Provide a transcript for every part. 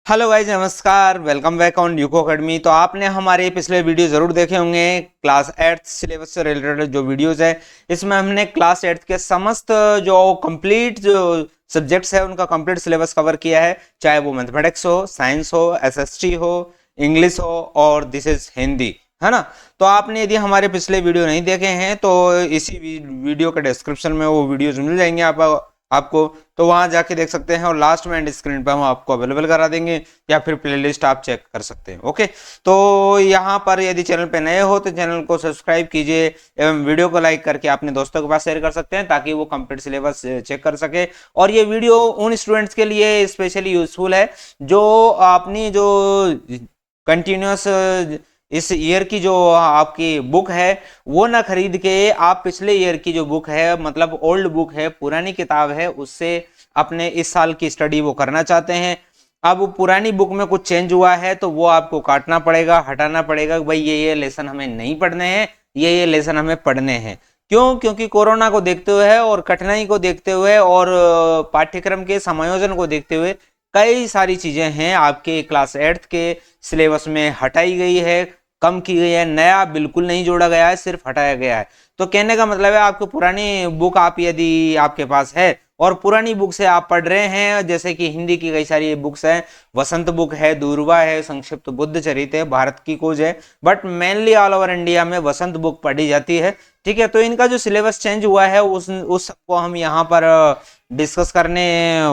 Hello guys, नमस्कार। Welcome back on UCO academy. तो आपने हमारे पिछले वीडियो जरूर देखे होंगे। क्लास 8 सिलेबस से रिलेटेड जो वीडियोस है, इसमें हमने क्लास 8 के समस्त जो कंप्लीट जो सब्जेक्ट्स है उनका कंप्लीट सिलेबस कवर किया है, चाहे वो मैथमेटिक्स हो, साइंस हो, एसएसटी हो, इंग्लिश हो और दिस इज हिंदी, है ना। तो आपने यदि हमारे पिछले वीडियो नहीं देखे हैं तो इसी वीडियो के डिस्क्रिप्शन में वो वीडियोज मिल जाएंगे आपको, तो वहां जाके देख सकते हैं और लास्ट में एंड स्क्रीन पे हम आपको अवेलेबल करा देंगे या फिर प्लेलिस्ट आप चेक कर सकते हैं। ओके, तो यहाँ पर यदि चैनल पे नए हो तो चैनल को सब्सक्राइब कीजिए एवं वीडियो को लाइक करके अपने दोस्तों के पास शेयर कर सकते हैं ताकि वो कंप्लीट सिलेबस चेक कर सके। और ये वीडियो उन स्टूडेंट्स के लिए स्पेशली यूजफुल है जो अपनी जो कंटिन्यूस इस ईयर की जो आपकी बुक है वो ना खरीद के आप पिछले ईयर की जो बुक है, मतलब ओल्ड बुक है, पुरानी किताब है, उससे अपने इस साल की स्टडी वो करना चाहते हैं। अब पुरानी बुक में कुछ चेंज हुआ है तो वो आपको काटना पड़ेगा, हटाना पड़ेगा। भाई ये लेसन हमें नहीं पढ़ने हैं, ये लेसन हमें पढ़ने हैं। क्यों? क्योंकि कोरोना को देखते हुए और कठिनाई को देखते हुए और पाठ्यक्रम के समायोजन को देखते हुए कई सारी चीजें हैं आपके क्लास 8 के सिलेबस में हटाई गई है, कम की गई है, नया बिल्कुल नहीं जोड़ा गया है, सिर्फ हटाया गया है। तो कहने का मतलब है आपको पुरानी बुक आप यदि आपके पास है और पुरानी बुक से आप पढ़ रहे हैं, जैसे कि हिंदी की कई सारी बुक्स हैं, वसंत बुक है, दूरवा है, संक्षिप्त बुद्ध चरित है, भारत की खोज है, but mainly all over India में वसंत बुक पढ़ी जाती है। ठीक है, तो इनका जो सिलेबस चेंज हुआ है उस सबको हम यहाँ पर डिस्कस करने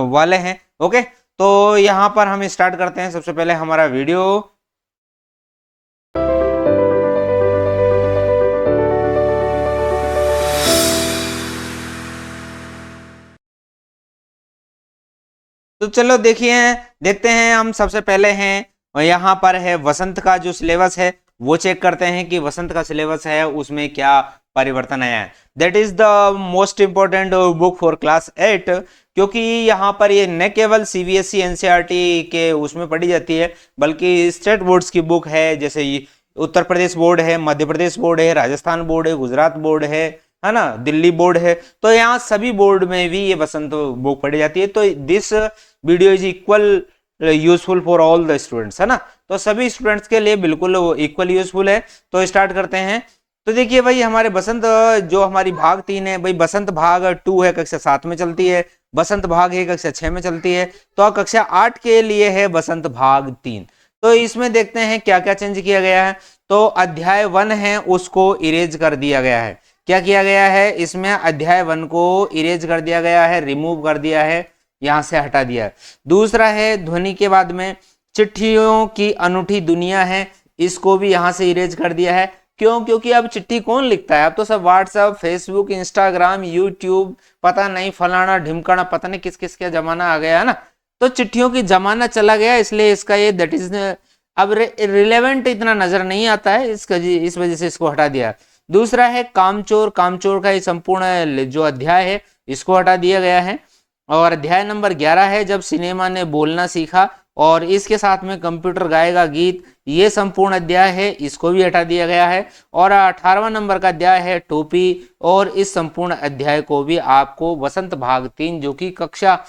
वाले हैं। ओके, तो यहाँ पर हम स्टार्ट करते हैं सबसे पहले हमारा वीडियो। तो चलो देखते हैं हम सबसे पहले हैं और यहाँ पर है वसंत का जो सिलेबस है वो चेक करते हैं कि वसंत का सिलेबस है उसमें क्या परिवर्तन आया है। That is the most important book for class 8, क्योंकि यहाँ पर ये न केवल सीबीएसई एनसीईआरटी के उसमें पढ़ी जाती है बल्कि स्टेट बोर्ड्स की बुक है, जैसे उत्तर प्रदेश बोर्ड है, मध्य प्रदेश बोर्ड है, राजस्थान बोर्ड है, गुजरात बोर्ड है ना, दिल्ली बोर्ड है। तो यहाँ सभी बोर्ड में भी ये वसंत बुक पढ़ी जाती है। तो this video is equal useful for all the students, है ना। तो सभी स्टूडेंट्स के लिए बिल्कुल इक्वल यूजफुल है। तो स्टार्ट करते हैं। तो देखिए भाई, हमारे बसंत जो हमारी भाग 3 है, भाई बसंत भाग 2 है, कक्षा 7 में चलती है। बसंत भाग 1 कक्षा 6 में चलती है। तो कक्षा 8 के लिए है बसंत भाग 3। तो इसमें देखते हैं क्या क्या चेंज किया गया है। तो अध्याय 1 है उसको इरेज कर दिया गया है। क्या किया गया है इसमें? अध्याय 1 को इरेज कर दिया गया है, रिमूव कर दिया है, यहां से हटा दिया है। दूसरा है ध्वनि के बाद में चिट्ठियों की अनूठी दुनिया है, इसको भी यहां से इरेज कर दिया है। क्यों? क्योंकि अब चिट्ठी कौन लिखता है? अब तो सब व्हाट्सएप, फेसबुक, इंस्टाग्राम, यूट्यूब, पता नहीं फलाना ढिमकाना, पता नहीं किस किस का जमाना आ गया है ना। तो चिट्ठियों की जमाना चला गया, इसलिए इसका ये दैट इज अब रिलेवेंट इतना नजर नहीं आता है, इस वजह से इसको हटा दिया। दूसरा है कामचोर। कामचोर का ये संपूर्ण जो अध्याय है इसको हटा दिया गया है। और अध्याय नंबर 11 है जब सिनेमा ने बोलना सीखा, और इसके साथ में कंप्यूटर गाएगा गीत, ये संपूर्ण अध्याय है, इसको भी हटा दिया गया है। और 18वां नंबर का अध्याय है टोपी, और इस संपूर्ण अध्याय को भी आपको वसंत भाग 3 जो कि कक्षा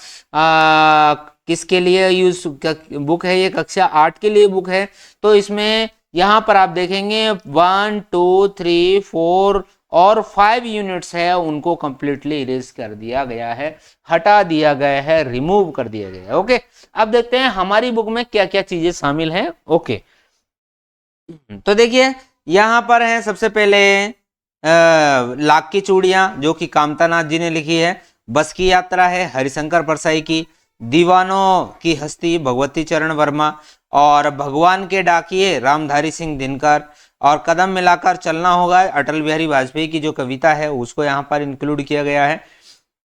किसके लिए यूज बुक है, ये कक्षा 8 के लिए बुक है। तो इसमें यहाँ पर आप देखेंगे 1 2 3 4 और 5 यूनिट्स है, उनको कंप्लीटली इरेज कर दिया गया है, हटा दिया गया है, रिमूव कर दिया गया है। ओके, अब देखते हैं हमारी बुक में क्या क्या चीजें शामिल हैं। ओके, तो देखिए यहां पर है सबसे पहले लाख की चूड़ियां जो कि कामतानाथ जी ने लिखी है। बस की यात्रा है हरिशंकर परसाई की। दीवानों की हस्ती भगवती चरण वर्मा। और भगवान के डाकिए रामधारी सिंह दिनकर। और कदम मिलाकर चलना होगा अटल बिहारी वाजपेयी की जो कविता है उसको यहाँ पर इंक्लूड किया गया है।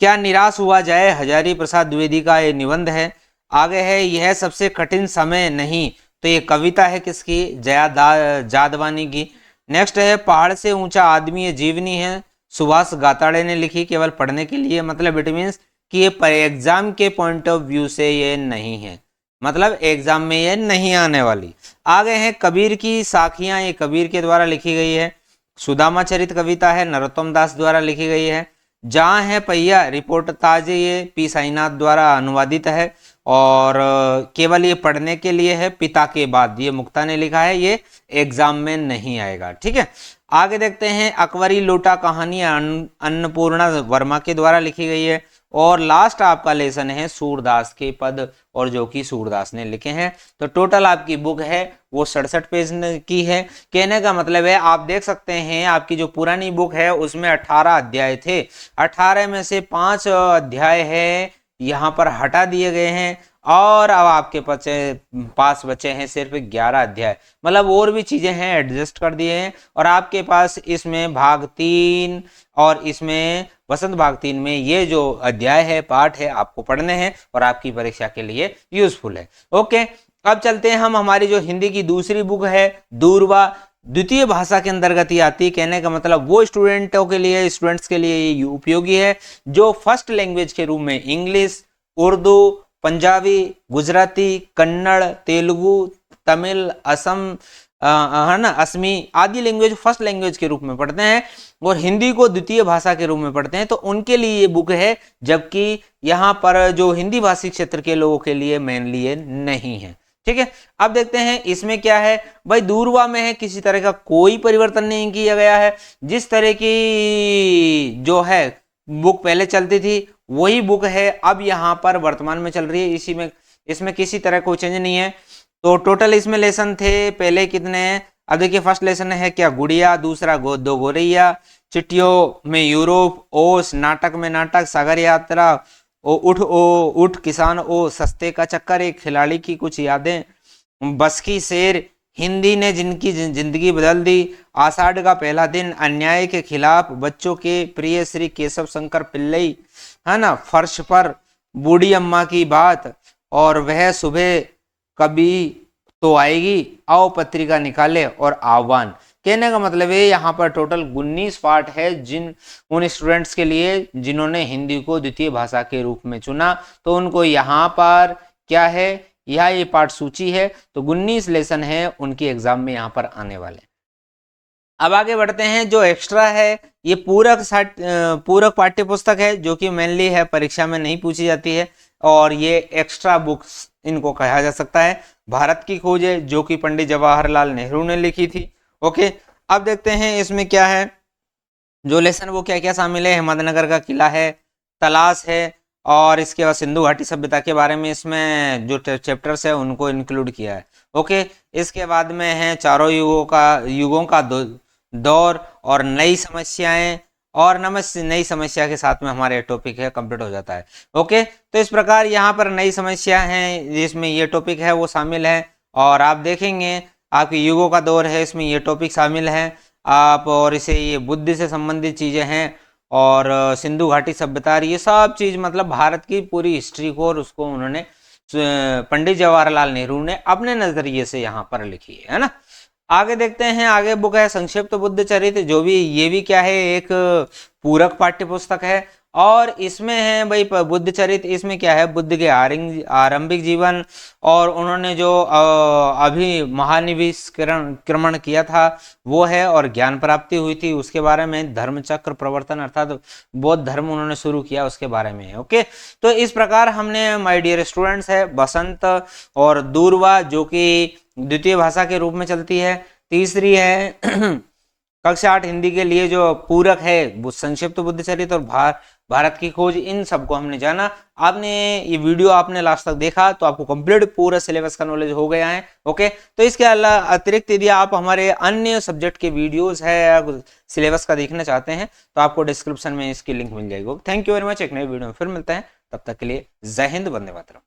क्या निराश हुआ जाए हजारी प्रसाद द्विवेदी का ये निबंध है। आगे है यह सबसे कठिन समय नहीं, तो ये कविता है किसकी? जया जादवानी की। नेक्स्ट है पहाड़ से ऊंचा आदमी ये जीवनी है, सुभाष गाताड़े ने लिखी, केवल पढ़ने के लिए, मतलब इट मीन्स कि ये एग्जाम के पॉइंट ऑफ व्यू से ये नहीं है, मतलब एग्जाम में ये नहीं आने वाली। आगे है कबीर की साखियां, ये कबीर के द्वारा लिखी गई है। सुदामा चरित कविता है नरोत्तम दास द्वारा लिखी गई है। जहां है पहिया रिपोर्ट ताज, ये पी साईनाथ द्वारा अनुवादित है। और केवल ये पढ़ने के लिए है, पिता के बाद, ये मुक्ता ने लिखा है, ये एग्जाम में नहीं आएगा। ठीक है, आगे देखते हैं। अकबरी लोटा कहानी अन्नपूर्णा वर्मा के द्वारा लिखी गई है। और लास्ट आपका लेसन है सूरदास के पद, और जो कि सूरदास ने लिखे हैं। तो टोटल आपकी बुक है वो 67 पेज की है। कहने का मतलब है, आप देख सकते हैं आपकी जो पुरानी बुक है उसमें 18 अध्याय थे, 18 में से 5 अध्याय है यहाँ पर हटा दिए गए हैं, और अब आपके पास बचे हैं सिर्फ 11 अध्याय, मतलब और भी चीजें हैं एडजस्ट कर दिए हैं। और आपके पास इसमें भाग 3 और इसमें वसंत भाग 3 में ये जो अध्याय है, पाठ है, आपको पढ़ने हैं और आपकी परीक्षा के लिए यूजफुल है। ओके, अब चलते हैं हम हमारी जो हिंदी की दूसरी बुक है दूरवा, द्वितीय भाषा के अंतर्गत ही आती है। कहने का मतलब वो स्टूडेंट्स के लिए ये उपयोगी है जो फर्स्ट लैंग्वेज के रूप में इंग्लिश, उर्दू, पंजाबी, गुजराती, कन्नड़, तेलुगु, तमिल, असम, है ना, असमी आदि लैंग्वेज फर्स्ट लैंग्वेज के रूप में पढ़ते हैं और हिंदी को द्वितीय भाषा के रूप में पढ़ते हैं, तो उनके लिए ये बुक है। जबकि यहाँ पर जो हिंदी भाषी क्षेत्र के लोगों के लिए मेनली ये नहीं है। ठीक है, अब देखते हैं इसमें क्या है। भाई दूरवा में है, किसी तरह का कोई परिवर्तन नहीं किया गया है, जिस तरह की जो है बुक पहले चलती थी वही बुक है अब यहाँ पर वर्तमान में चल रही है। इसमें किसी तरह कोई चेंज नहीं है। तो टोटल इसमें लेसन थे पहले कितने हैं, अब देखिए फर्स्ट लेसन है क्या, गुड़िया, दूसरा दो गोरैया, चिट्ठियों में यूरोप, ओस, नाटक में नाटक, सागर यात्रा, उठ किसान, सस्ते का चक्कर, एक खिलाड़ी की कुछ यादें, बस की शेर, हिंदी ने जिनकी जिंदगी बदल दी, आषाढ़ का पहला दिन, अन्याय के खिलाफ, बच्चों के प्रिय श्री केशव शंकर पिल्लई, है ना, फर्श पर, बूढ़ी अम्मा की बात, और वह सुबह कभी तो आएगी, आओ पत्रिका निकाले, और आह्वान। कहने का मतलब है यहाँ पर टोटल 19 पार्ट है उन स्टूडेंट्स के लिए जिन्होंने हिंदी को द्वितीय भाषा के रूप में चुना, तो उनको यहाँ पर क्या है, यह ये पाठ सूची है। तो 19 लेसन है उनकी एग्जाम में यहाँ पर आने वाले। अब आगे बढ़ते हैं, जो एक्स्ट्रा है ये पूरक पाठ्य पुस्तक है जो कि मेनली है परीक्षा में नहीं पूछी जाती है, और ये एक्स्ट्रा बुक्स इनको कहा जा सकता है। भारत की खोज है जो कि पंडित जवाहरलाल नेहरू ने लिखी थी। ओके, अब देखते हैं इसमें क्या है, जो लेसन वो क्या क्या शामिल है। हिम्मतनगर का किला है, तलाश है, और इसके बाद सिंधु घाटी सभ्यता के बारे में इसमें जो चैप्टर्स है उनको इंक्लूड किया है। ओके, इसके बाद में है चारों युगों का दौर और नई समस्याएं, और नई समस्या के साथ में हमारे टॉपिक है कंप्लीट हो जाता है। ओके, तो इस प्रकार यहाँ पर नई समस्या है जिसमें ये टॉपिक है वो शामिल है, और आप देखेंगे आपके युगों का दौर है इसमें ये टॉपिक शामिल है आप, और इसे ये बुद्धि से संबंधित चीजें हैं, और सिंधु घाटी सभ्यता, ये सब चीज मतलब भारत की पूरी हिस्ट्री को, और उसको उन्होंने पंडित जवाहरलाल नेहरू ने अपने नजरिए से यहाँ पर लिखी है ना। आगे देखते हैं, आगे बुक है संक्षिप्त बुद्ध चरित्र, जो भी ये भी क्या है एक पूरक पाठ्य पुस्तक है, और इसमें है भाई बुद्ध चरित्र, इसमें क्या है बुद्ध के आरंभिक जीवन, और उन्होंने जो अभी महानिवेशक्रमण किया था वो है, और ज्ञान प्राप्ति हुई थी उसके बारे में, धर्म चक्र प्रवर्तन अर्थात बौद्ध धर्म उन्होंने शुरू किया उसके बारे में है। ओके, तो इस प्रकार हमने माय डियर स्टूडेंट्स है बसंत और दूरवा जो कि द्वितीय भाषा के रूप में चलती है, तीसरी है कक्षा 8 हिंदी के लिए जो पूरक है वो संक्षिप्त बुद्ध चरित्र और भारत की खोज, इन सबको हमने जाना। आपने ये वीडियो आपने लास्ट तक देखा तो आपको कंप्लीट पूरा सिलेबस का नॉलेज हो गया है। ओके, तो इसके अतिरिक्त यदि आप हमारे अन्य सब्जेक्ट के वीडियोस है या सिलेबस का देखना चाहते हैं तो आपको डिस्क्रिप्शन में इसकी लिंक मिल जाएगी। थैंक यू वेरी मच, एक नए वीडियो में फिर मिलते हैं, तब तक के लिए जय हिंद, वंदे मातरम।